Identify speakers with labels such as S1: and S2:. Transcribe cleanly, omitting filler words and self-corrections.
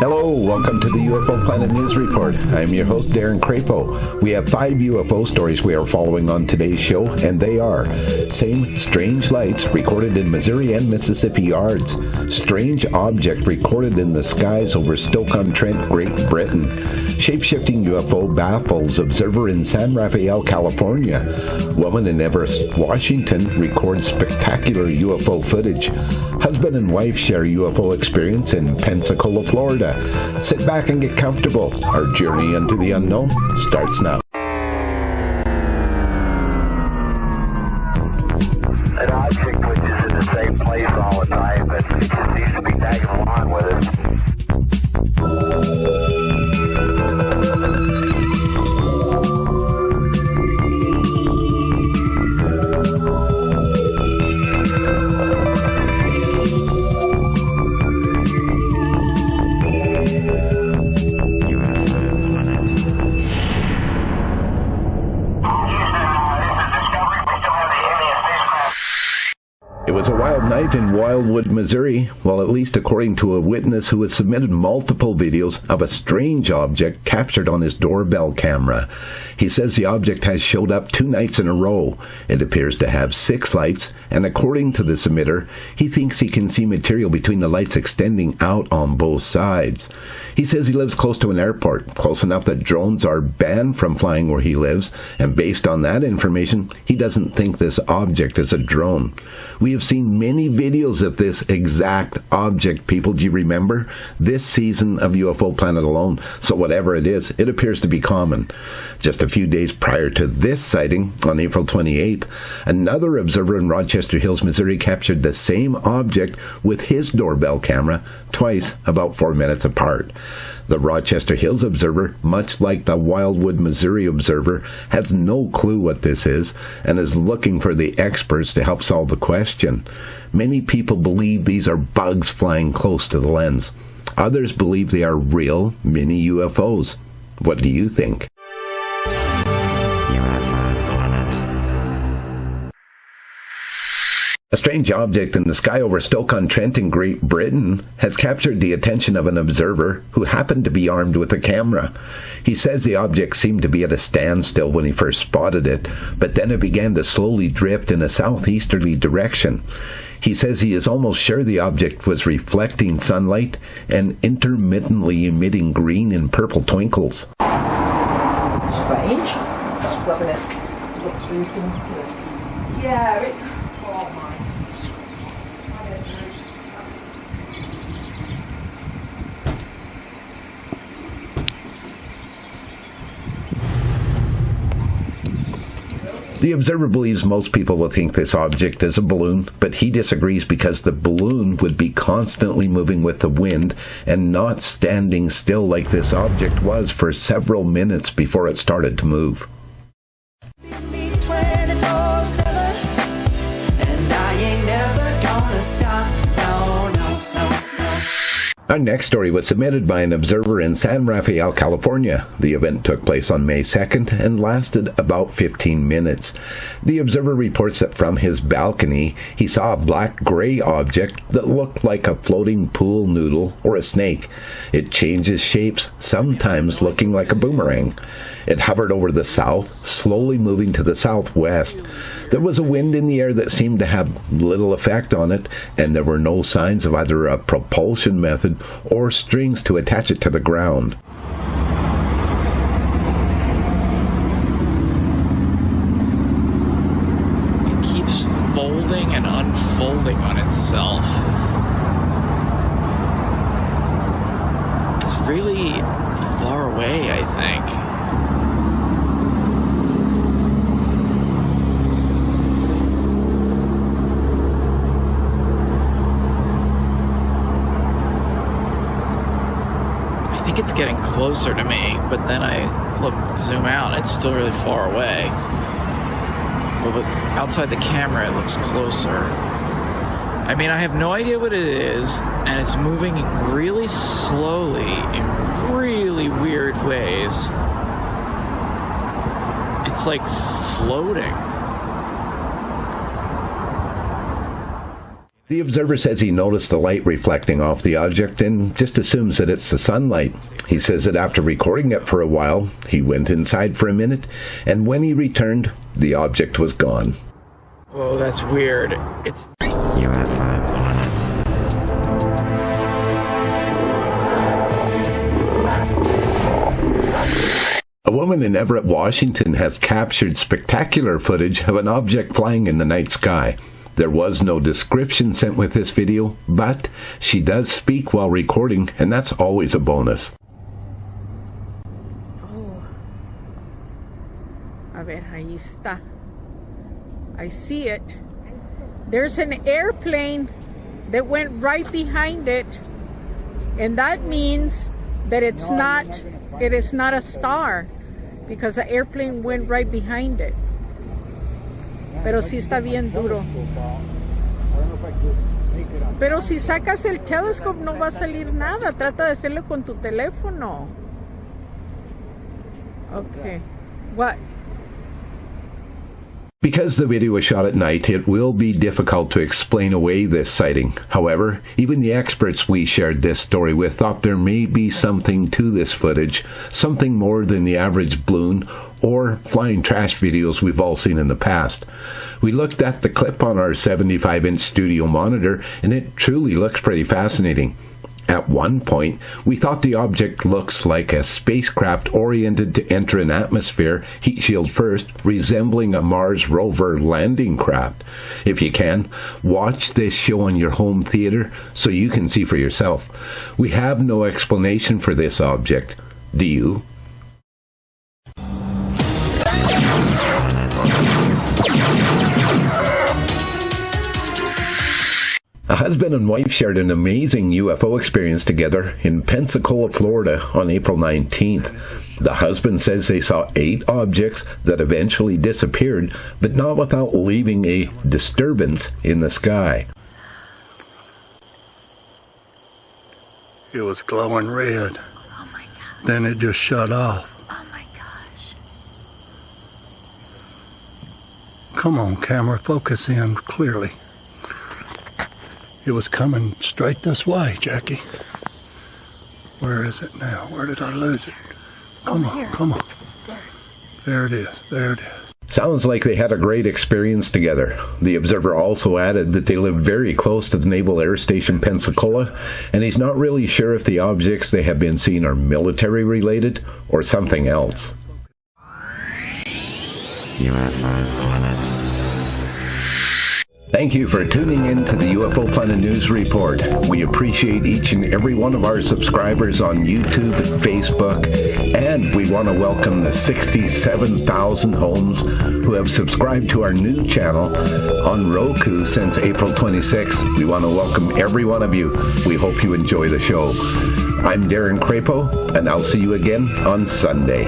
S1: Hello, welcome to the UFO Planet News Report. I'm your host, Darren Crapo. We have 5 UFO stories we are following on today's show, and they are: same strange lights recorded in Missouri and Mississippi yards, strange object recorded in the skies over Stoke-on-Trent, Great Britain, shape-shifting UFO baffles observer in San Rafael, California, woman in Everest, Washington records spectacular UFO footage, husband and wife share UFO experience in Pensacola, Florida. Sit back and get comfortable. Our journey into the unknown starts now.
S2: An object which is in the same place all the time, but it just seems to be tagging along with it.
S1: It was a wild night in Wildwood, Missouri. Well, at least according to a witness who has submitted multiple videos of a strange object captured on his doorbell camera. He says the object has showed up 2 nights in a row. It appears to have 6 lights, and according to the submitter, he thinks he can see material between the lights extending out on both sides. He says he lives close to an airport, close enough that drones are banned from flying where he lives, and based on that information, he doesn't think this object is a drone. We have seen many videos of this exact object, people. Do you remember? This season of UFO Planet alone. So whatever it is, it appears to be common. Just a few days prior to this sighting, on April 28th, another observer in Rochester Hills, Missouri, captured the same object with his doorbell camera, twice about 4 minutes apart. The Rochester Hills observer, much like the Wildwood, Missouri observer, has no clue what this is and is looking for the experts to help solve the question. Many people believe these are bugs flying close to the lens. Others believe they are real mini UFOs. What do you think? A strange object in the sky over Stoke-on-Trent in Great Britain has captured the attention of an observer who happened to be armed with a camera. He says the object seemed to be at a standstill when he first spotted it, but then it began to slowly drift in a southeasterly direction. He says he is almost sure the object was reflecting sunlight and intermittently emitting green and purple twinkles.
S3: Strange. That's something that looks really cool. Yeah, it's... Oh my.
S1: The observer believes most people will think this object is a balloon, but he disagrees because the balloon would be constantly moving with the wind and not standing still like this object was for several minutes before it started to move. Our next story was submitted by an observer in San Rafael, California. The event took place on May 2nd and lasted about 15 minutes. The observer reports that from his balcony, he saw a black-gray object that looked like a floating pool noodle or a snake. It changes shapes, sometimes looking like a boomerang. It hovered over the south, slowly moving to the southwest. There was a wind in the air that seemed to have little effect on it, and there were no signs of either a propulsion method or strings to attach it to the ground.
S4: It keeps folding and unfolding on itself. It's really far away, I think. I think it's getting closer to me, but then I zoom out, it's still really far away. But outside the camera, it looks closer. I mean, I have no idea what it is, and it's moving really slowly in really weird ways. It's like floating.
S1: The observer says he noticed the light reflecting off the object and just assumes that it's the sunlight. He says that after recording it for a while, he went inside for a minute, and when he returned, the object was gone.
S4: Whoa, that's weird. It's
S5: UFO Planet.
S1: A woman in Everett, Washington has captured spectacular footage of an object flying in the night sky. There was no description sent with this video, but she does speak while recording, and that's always a bonus.
S6: Oh. A ver, ahí está. I see it. There's an airplane that went right behind it, and that means that it is not a star, because the airplane went right behind it. Pero sí está bien duro. Pero si sacas el telescope no va a salir nada. Trata de hacerlo con tu teléfono. Okay. What?
S1: Because the video was shot at night, it will be difficult to explain away this sighting. However, even the experts we shared this story with thought there may be something to this footage, something more than the average balloon or flying trash videos we've all seen in the past. We looked at the clip on our 75-inch studio monitor, and it truly looks pretty fascinating. At one point, we thought the object looks like a spacecraft oriented to enter an atmosphere, heat shield first, resembling a Mars rover landing craft. If you can, watch this show on your home theater so you can see for yourself. We have no explanation for this object. Do you? A husband and wife shared an amazing UFO experience together in Pensacola, Florida on April 19th. The husband says they saw 8 objects that eventually disappeared, but not without leaving a disturbance in the sky.
S7: It was glowing red.
S8: Oh my God.
S7: Then it just shut off.
S8: Oh my gosh.
S7: Come on, camera, focus in clearly. It was coming straight this way, Jackie. Where is it now? Where did I lose it? Come on, come on. There it is, there it is.
S1: Sounds like they had a great experience together. The observer also added that they live very close to the Naval Air Station Pensacola, and he's not really sure if the objects they have been seeing are military related or something else.
S5: UFO Planet.
S1: Thank you for tuning in to the UFO Planet News Report. We appreciate each and every one of our subscribers on YouTube and Facebook, and we want to welcome the 67,000 homes who have subscribed to our new channel on Roku since April 26th. We want to welcome every one of you. We hope you enjoy the show. I'm Darren Crapo, and I'll see you again on Sunday.